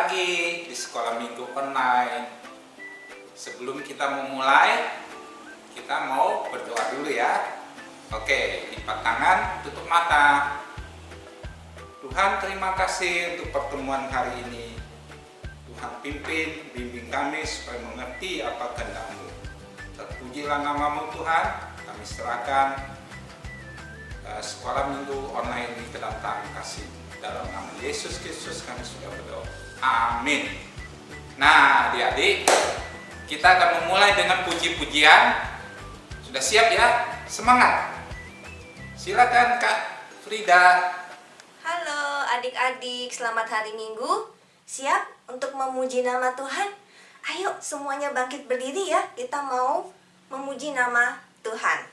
lagi di sekolah minggu online. Sebelum kita memulai, kita mau berdoa dulu ya. Oke, lipat tangan, tutup mata. Tuhan, terima kasih untuk pertemuan hari ini. Tuhan pimpin, bimbing kami supaya mengerti apa kehendak-Mu. Terpujilah nama-Mu Tuhan. Kami serahkan sekolah minggu online ini ke dalam tangan kasih. Dalam nama Yesus Kristus kami sudah berdoa. Amin. Nah, adik-adik, kita akan memulai dengan puji-pujian. Sudah siap ya? Semangat. Silakan Kak Frida. Halo adik-adik, selamat hari Minggu. Siap untuk memuji nama Tuhan? Ayo semuanya bangkit berdiri ya. Kita mau memuji nama Tuhan.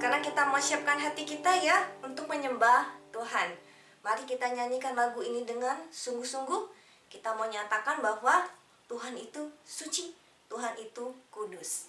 Sekarang kita mau siapkan hati kita ya untuk menyembah Tuhan. Mari kita nyanyikan lagu ini dengan sungguh-sungguh. Kita mau nyatakan bahwa Tuhan itu suci, Tuhan itu kudus.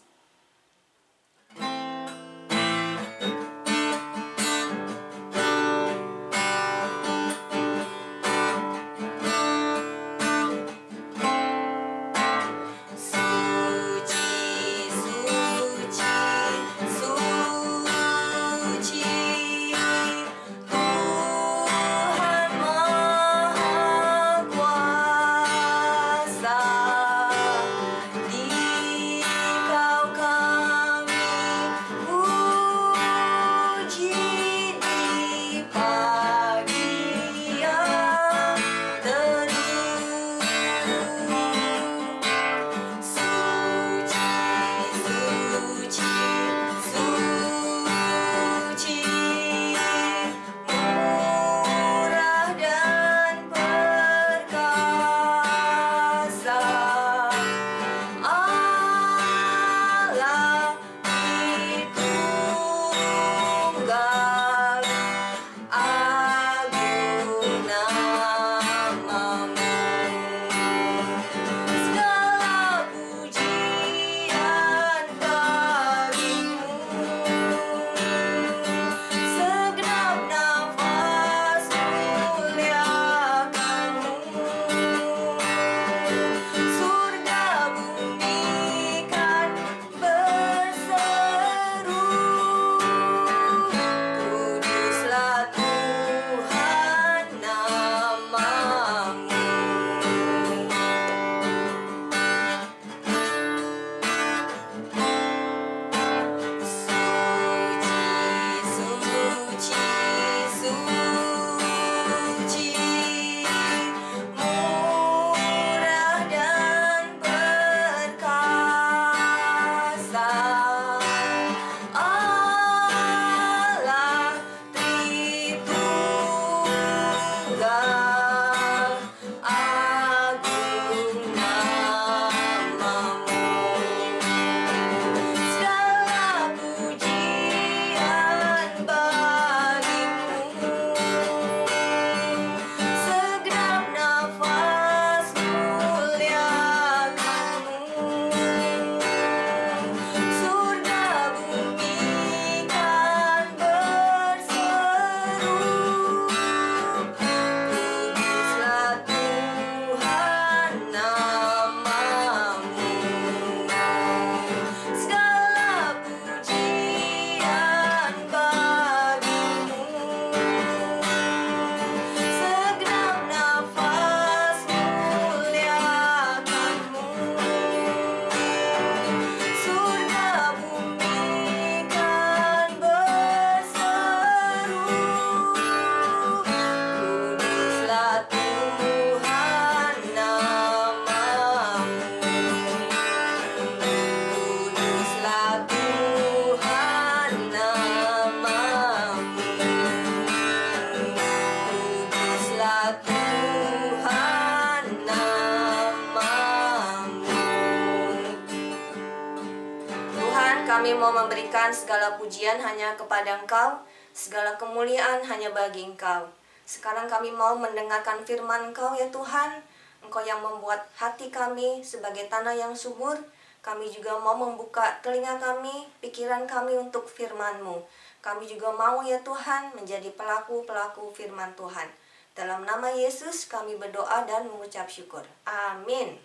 kami mau memberikan segala pujian hanya kepada Engkau, segala kemuliaan hanya bagi Engkau. Sekarang kami mau mendengarkan firman Engkau ya Tuhan. Engkau yang membuat hati kami sebagai tanah yang subur. Kami juga mau membuka telinga kami, pikiran kami untuk firman-Mu. Kami juga mau ya Tuhan menjadi pelaku-pelaku firman Tuhan. Dalam nama Yesus kami berdoa dan mengucap syukur. Amin.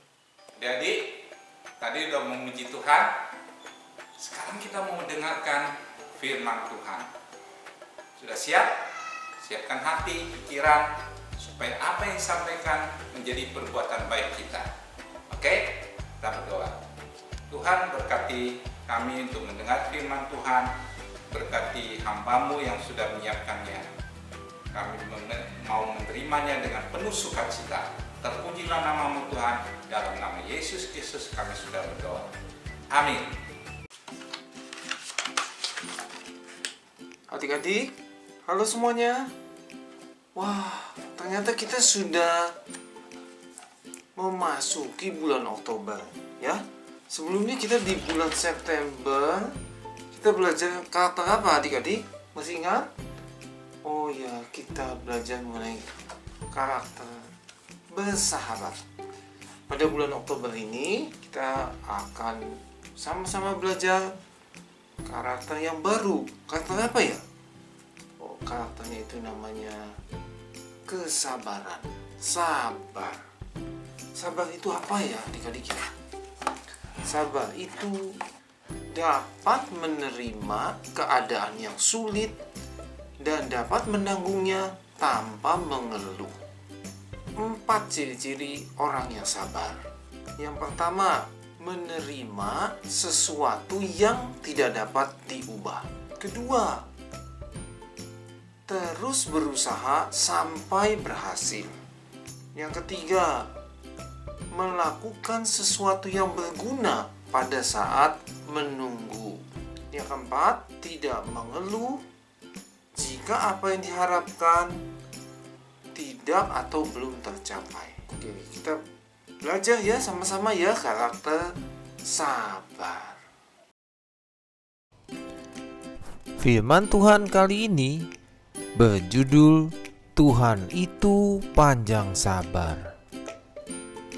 Jadi, tadi udah memuji Tuhan. Sekarang kita mau mendengarkan firman Tuhan. Sudah siap? Siapkan hati, pikiran, supaya apa yang disampaikan menjadi perbuatan baik kita. Oke? Kita berdoa. Tuhan berkati kami untuk mendengar firman Tuhan. Berkati hamba-Mu yang sudah menyiapkannya. Kami mau menerimanya dengan penuh sukacita. Terpujilah nama-Mu Tuhan. Dalam nama Yesus Kristus kami sudah berdoa. Amin. Adik-adik, halo semuanya. Wah, ternyata kita sudah memasuki bulan Oktober, ya. Sebelumnya kita di bulan September, kita belajar karakter apa adik-adik? Masih ingat? Oh ya, kita belajar mengenai karakter bersahabat. Pada bulan Oktober ini, kita akan sama-sama belajar karakter yang baru. Karakter apa ya? Oh, karakternya itu namanya kesabaran. Sabar. Sabar itu apa ya adik-adik ya? Sabar itu dapat menerima keadaan yang sulit dan dapat menanggungnya tanpa mengeluh. 4 ciri-ciri orang yang sabar. Yang pertama, menerima sesuatu yang tidak dapat diubah. Kedua, terus berusaha sampai berhasil. Yang ketiga, melakukan sesuatu yang berguna pada saat menunggu. Yang keempat, tidak mengeluh jika apa yang diharapkan tidak atau belum tercapai. Oke, kita belajar ya sama-sama ya karakter sabar. Firman Tuhan kali ini berjudul Tuhan itu panjang sabar.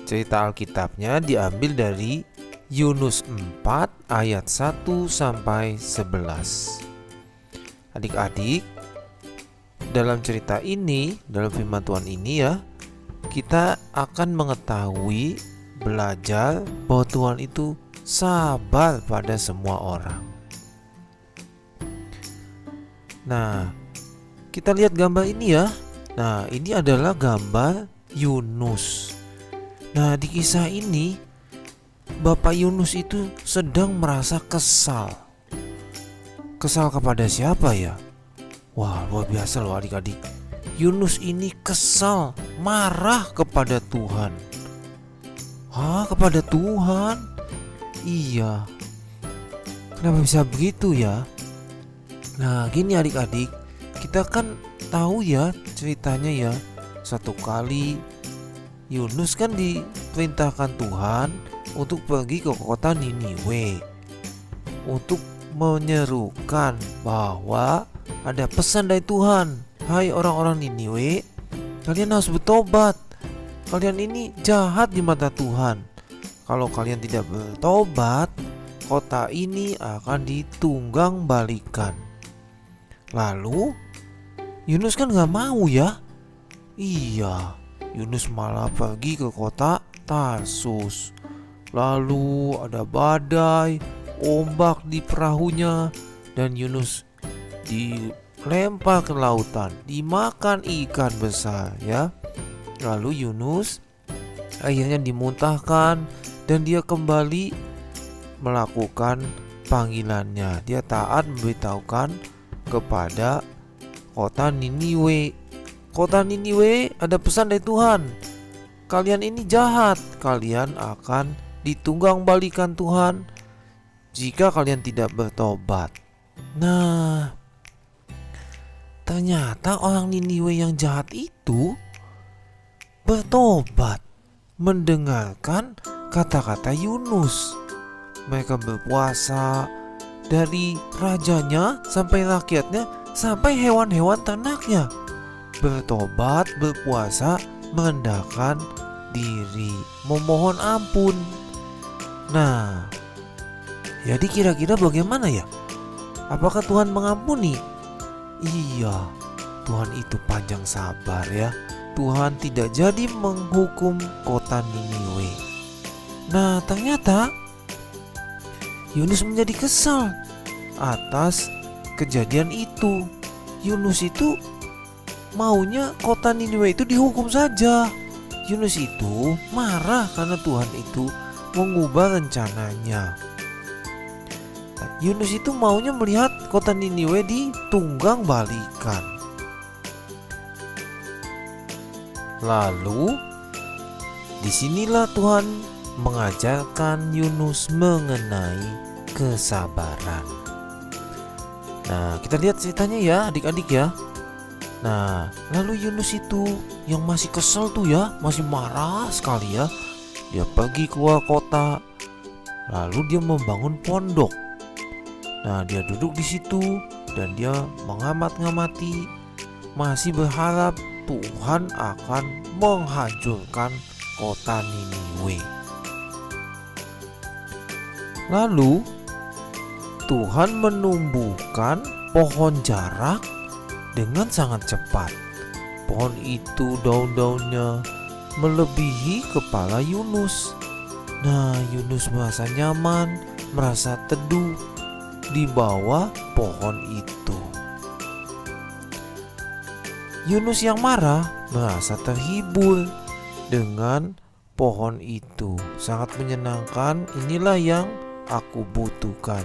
Cerita Alkitabnya diambil dari Yunus 4 ayat 1 sampai 11. Adik-adik, dalam cerita ini, dalam firman Tuhan ini ya, kita akan mengetahui, belajar bahwa Tuhan itu sabar pada semua orang. Nah, kita lihat gambar ini ya. Nah, ini adalah gambar Yunus. Nah, di kisah ini Bapak Yunus itu sedang merasa kesal. Kesal kepada siapa ya? Wah, luar biasa loh adik-adik. Yunus ini kesal, marah kepada Tuhan. Hah, kepada Tuhan? Iya. Kenapa bisa begitu ya? Nah, gini adik-adik, kita kan tahu ya ceritanya ya. Satu kali Yunus kan diperintahkan Tuhan untuk pergi ke kota Niniwe untuk menyerukan bahwa ada pesan dari Tuhan. Hai orang-orang Niniwe, kalian harus bertobat. Kalian ini jahat di mata Tuhan. Kalau kalian tidak bertobat, kota ini akan ditunggang balikan. Lalu Yunus kan gak mau ya. Iya, Yunus malah pergi ke kota Tarsus. Lalu ada badai, ombak di perahunya, dan Yunus dilempar ke lautan, dimakan ikan besar ya. Lalu Yunus akhirnya dimuntahkan dan dia kembali melakukan panggilannya. Dia taat memberitahukan kepada kota Niniwe. Kota Niniwe, ada pesan dari Tuhan. Kalian ini jahat, kalian akan ditunggang balikan Tuhan jika kalian tidak bertobat. Nah, ternyata orang Niniwe yang jahat itu bertobat, mendengarkan kata-kata Yunus. Mereka berpuasa dari rajanya sampai rakyatnya sampai hewan-hewan ternaknya bertobat, berpuasa, merendahkan diri, memohon ampun. Nah, jadi kira-kira bagaimana ya? Apakah Tuhan mengampuni? Iya, Tuhan itu panjang sabar ya. Tuhan tidak jadi menghukum kota Niniwe. Nah, ternyata Yunus menjadi kesal atas kejadian itu. Yunus itu maunya kota Niniwe itu dihukum saja. Yunus itu marah karena Tuhan itu mengubah rencananya. Yunus itu maunya melihat kota Niniwe ditunggang balikan. Lalu disinilah Tuhan mengajarkan Yunus mengenai kesabaran. Nah, kita lihat ceritanya ya adik-adik ya. Nah, lalu Yunus itu yang masih kesel tuh ya, masih marah sekali ya. Dia pergi keluar kota, lalu dia membangun pondok. Nah, dia duduk di situ dan dia mengamat-ngamati, masih berharap Tuhan akan menghancurkan kota Niniwe. Lalu Tuhan menumbuhkan pohon jarak dengan sangat cepat. Pohon itu daun-daunnya melebihi kepala Yunus. Nah, Yunus merasa nyaman, merasa teduh di bawah pohon itu. Yunus yang marah merasa terhibur dengan pohon itu. Sangat menyenangkan, inilah yang aku butuhkan.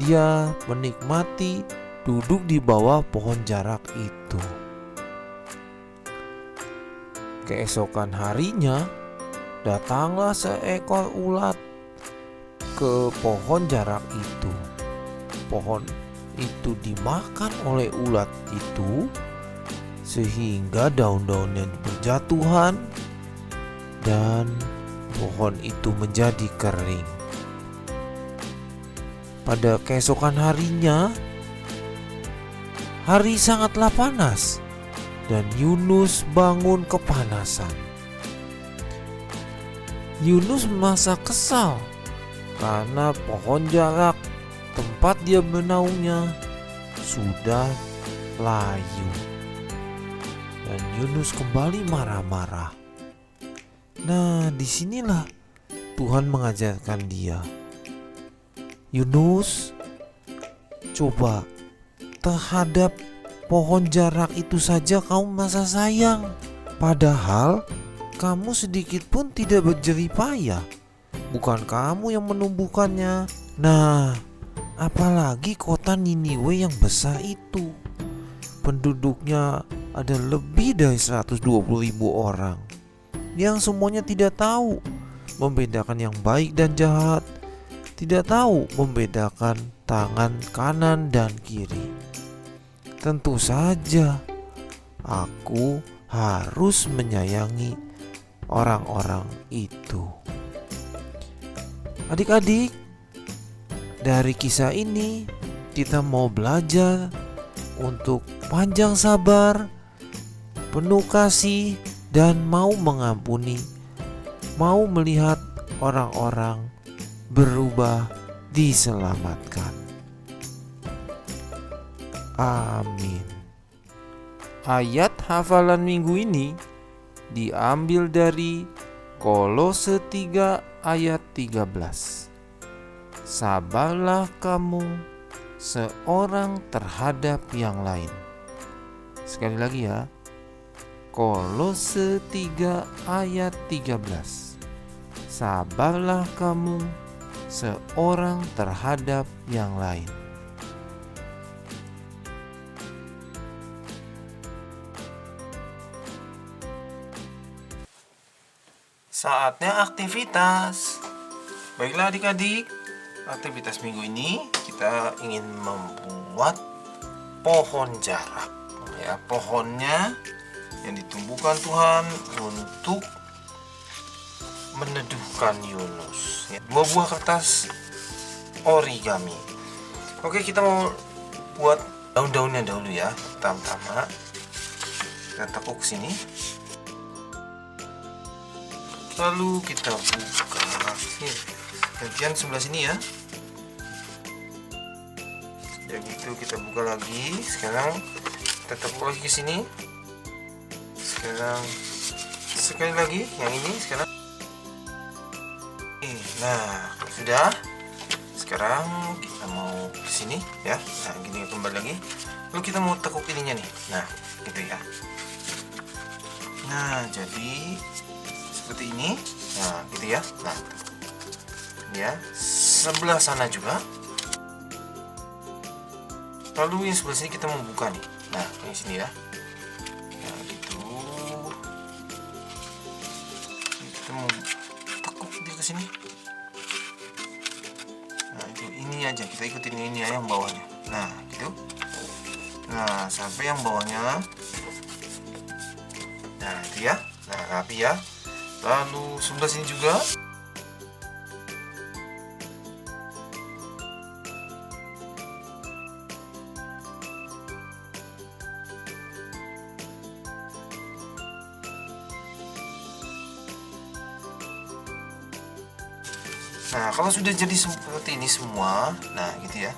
Dia menikmati duduk di bawah pohon jarak itu. Keesokan harinya, datanglah seekor ulat ke pohon jarak itu. Pohon itu dimakan oleh ulat itu sehingga daun-daunnya berjatuhan dan pohon itu menjadi kering. Pada keesokan harinya, hari sangatlah panas dan Yunus bangun kepanasan. Yunus merasa kesal karena pohon jarak tempat dia bernaungnya sudah layu. Dan Yunus kembali marah-marah. Nah, disinilah Tuhan mengajarkan dia. Yunus, coba terhadap pohon jarak itu saja kamu merasa sayang. Padahal kamu sedikit pun tidak berjerih payah. Bukan kamu yang menumbuhkannya. Nah, apalagi kota Niniwe yang besar itu. Penduduknya ada lebih dari 120.000 orang yang semuanya tidak tahu membedakan yang baik dan jahat, tidak tahu membedakan tangan kanan dan kiri. Tentu saja aku harus menyayangi orang-orang itu. Adik-adik, dari kisah ini kita mau belajar untuk panjang sabar, penuh kasih, dan mau mengampuni, mau melihat orang-orang berubah, diselamatkan. Amin. Ayat hafalan minggu ini diambil dari Kolose 3 ayat 13. Sabarlah kamu seorang terhadap yang lain. Sekali lagi ya. Kolose 3 ayat 13. Sabarlah kamu seorang terhadap yang lain. Saatnya aktivitas. Baiklah adik-adik, aktivitas minggu ini kita ingin membuat pohon jarak. Ya, pohonnya yang ditumbuhkan Tuhan untuk meneduhkan Yunus. Ya, 2 buah kertas origami. Oke, kita mau buat daun-daunnya dahulu ya. Pertama-tama kita tekuk sini. Lalu kita buka sini. Bagian sebelah sini ya. Sudah gitu kita buka lagi. Sekarang kita tekuk lagi ke sini. Sekarang sekali lagi yang ini sekarang. Nah, sudah. Sekarang kita mau ke sini ya. Nah, gini kembali lagi. Lalu kita mau tekuk ininya nih. Nah, gitu ya. Nah, jadi seperti ini. Nah, gitu ya. Nah, ya, sebelah sana juga. Lalu yang sebelah sini kita mau buka nih. Nah, yang sini ya. Nah, gitu. Kita mau tekuk dia ke sini. Nah, itu ini aja, kita ikutin ini ya, yang bawahnya. Nah, gitu. Nah, sampai yang bawahnya. Nah, itu ya. Nah, rapi ya. Lalu sebelah sini juga. Nah, kalau sudah jadi seperti ini semua, nah gitu ya.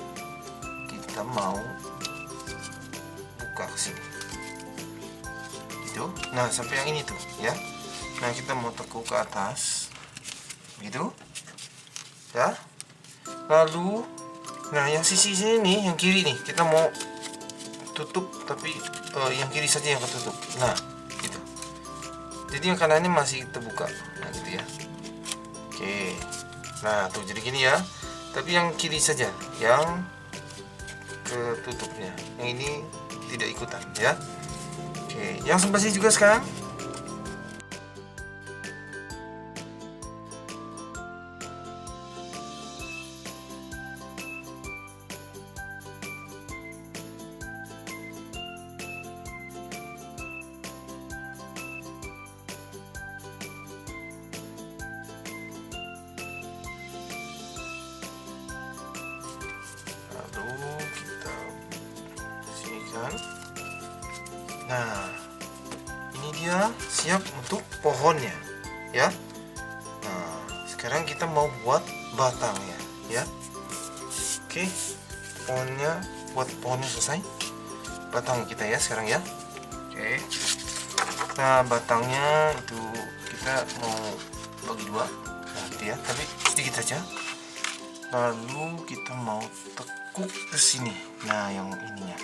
Kita mau buka ke sini. Gitu. Nah, sampai yang ini tuh, ya. Nah, kita mau tekuk ke atas. Gitu. Ya. Lalu nah, yang sisi sini nih, yang kiri nih, kita mau tutup tapi yang kiri saja yang ketutup. Nah, gitu. Jadi yang kanannya masih terbuka. Nah, gitu ya. Oke. Nah, tuh jadi gini ya. Tapi yang kiri saja yang ketutupnya. Yang ini tidak ikutan ya. Oke, yang sebelah sini juga sekarang. Lalu kita sinikan. Nah, ini dia siap untuk pohonnya ya. Nah, sekarang kita mau buat batangnya ya. Oke, pohonnya selesai. Batang kita ya sekarang ya. Oke. Nah, batangnya itu kita mau bagi dua. Nah, gitu ya, tapi sedikit saja. Lalu kita mau tekuk ke sini. Nah, yang ininya.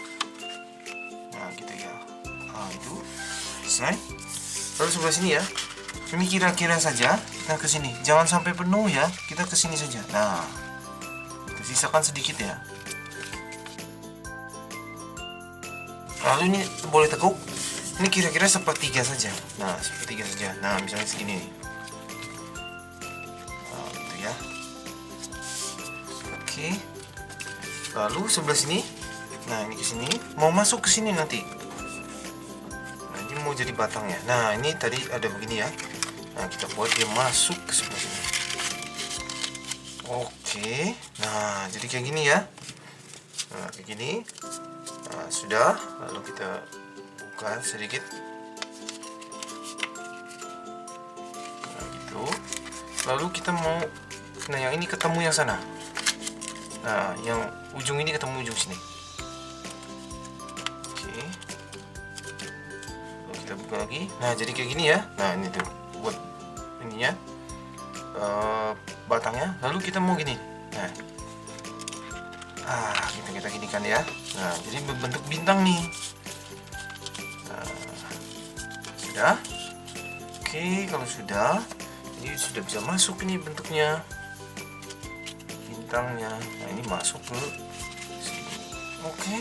Nah, gitu ya. Nah, itu selesai. Lalu sebelah sini ya. Ini kira-kira saja kita ke sini. Jangan sampai penuh ya. Kita ke sini saja. Nah, kita sisakan sedikit ya. Lalu ini boleh tekuk. Ini kira-kira sepertiga saja. Nah, sepertiga saja. Nah, misalnya segini nih. Nah, gitu ya. Oke. Lalu sebelah sini. Nah, ini ke sini. Mau masuk ke sini nanti. Nah, ini mau jadi batangnya. Nah, ini tadi ada begini ya. Nah, kita buat dia masuk ke sebelah sini. Oke. Nah, jadi kayak gini ya. Nah, kayak gini. Nah, sudah. Lalu kita buka sedikit. Nah, gitu. Lalu kita mau. Nah, yang ini ketemu yang sana. Nah, yang ujung ini ketemu ujung sini. Oke. Lalu kita buka lagi. Nah, jadi kayak gini ya. Nah, ini tuh buat ininya, batangnya. Lalu kita mau gini. Nah, kita ginikan ya. Nah, jadi berbentuk bintang nih. Nah, sudah. Oke, kalau sudah, ini sudah bisa masuk ini bentuknya. Bintangnya. Nah, ini masuk ke sini. Oke.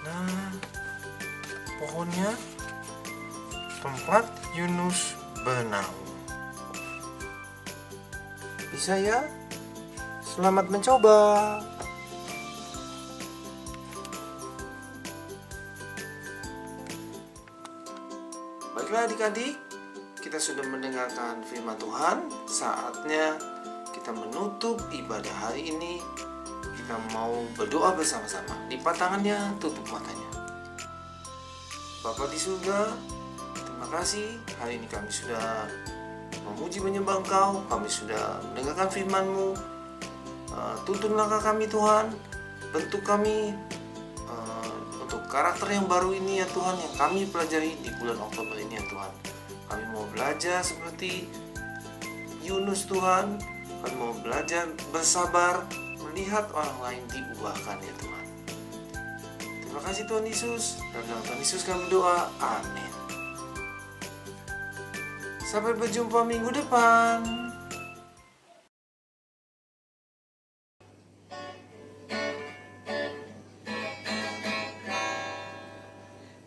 Nah, pohonnya tempat Yunus bernaung. Bisa ya? Selamat mencoba. Baiklah adik-adik, kita sudah mendengarkan firman Tuhan. Saatnya kita menutup ibadah hari ini. Kita kita mau berdoa bersama-sama. Lipat tangannya, tutup matanya. Bapa di surga, terima kasih hari ini kami sudah memuji menyembah Engkau, kami sudah mendengarkan firman-Mu. Tuntun langkah kami Tuhan, bentuk kami untuk karakter yang baru ini ya Tuhan, yang kami pelajari di bulan Oktober ini ya Tuhan. Kami mau belajar seperti Yunus Tuhan, kami mau belajar bersabar, melihat orang lain diubahkan ya Tuhan. Terima kasih Tuhan Yesus, dan dalam Tuhan Yesus kami berdoa, amin. Sampai berjumpa minggu depan.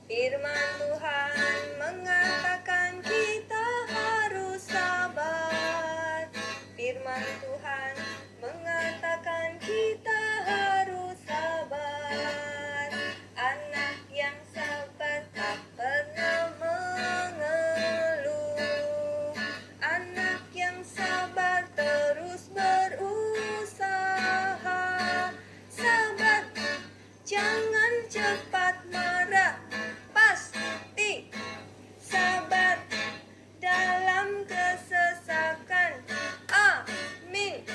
Firman Tuhan mengatakan kita harus sabar. Firman Tuhan mengatakan kita harus sabar. Anak yang sabar tak pernah mengeluh. Anak yang sabar terus berusaha. Sabar, jangan cepat marah. Pasti sabar dalam kesesakan. Amin.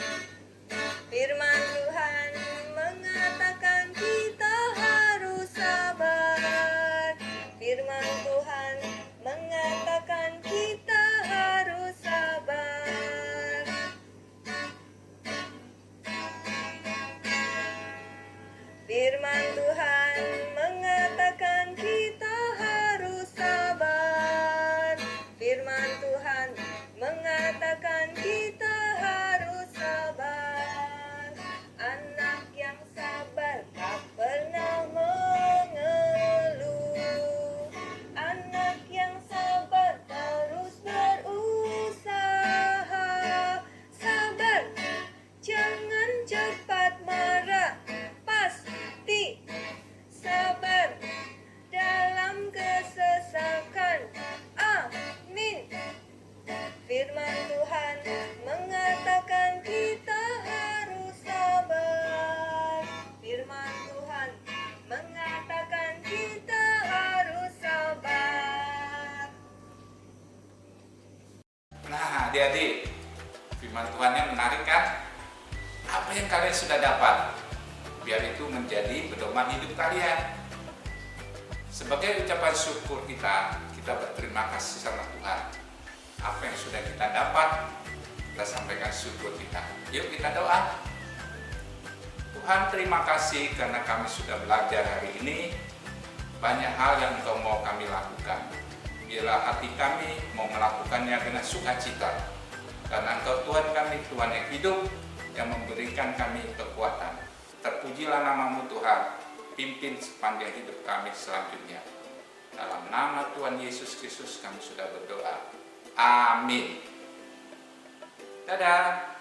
Firman Tuhan mengatakan kita harus sabar. Firman Tuhan mengatakan kita harus sabar. Firman Tuhan mengatakan kita harus sabar. Firman Tuhan mengatakan kita harus sabar. Anak yang sabar tak pernah mengeluh. Anak yang sabar terus berusaha. Sabar, jangan cepat marah. Pasti sabar dalam kesesakan. Amin. Firman Tuhan mengatakan kita harus sabar. Firman Tuhan mengatakan kita harus sabar. Nah, adik-adik, firman Tuhannya menarik kan? Apa yang kalian sudah dapat? Biar itu menjadi pedoman hidup kalian. Sebagai ucapan syukur kita berterima kasih sama Tuhan. Apa yang sudah kita dapat, kita sampaikan syukur kita. Yuk kita doa. Tuhan, terima kasih karena kami sudah belajar hari ini. Banyak hal yang Engkau mau kami lakukan. Biarlah hati kami mau melakukannya dengan sukacita. Karena Engkau Tuhan kami, Tuhan yang hidup, yang memberikan kami kekuatan. Terpujilah nama-Mu Tuhan, pimpin sepanjang hidup kami selanjutnya. Dalam nama Tuhan Yesus Kristus kami sudah berdoa. Amin. Dadah.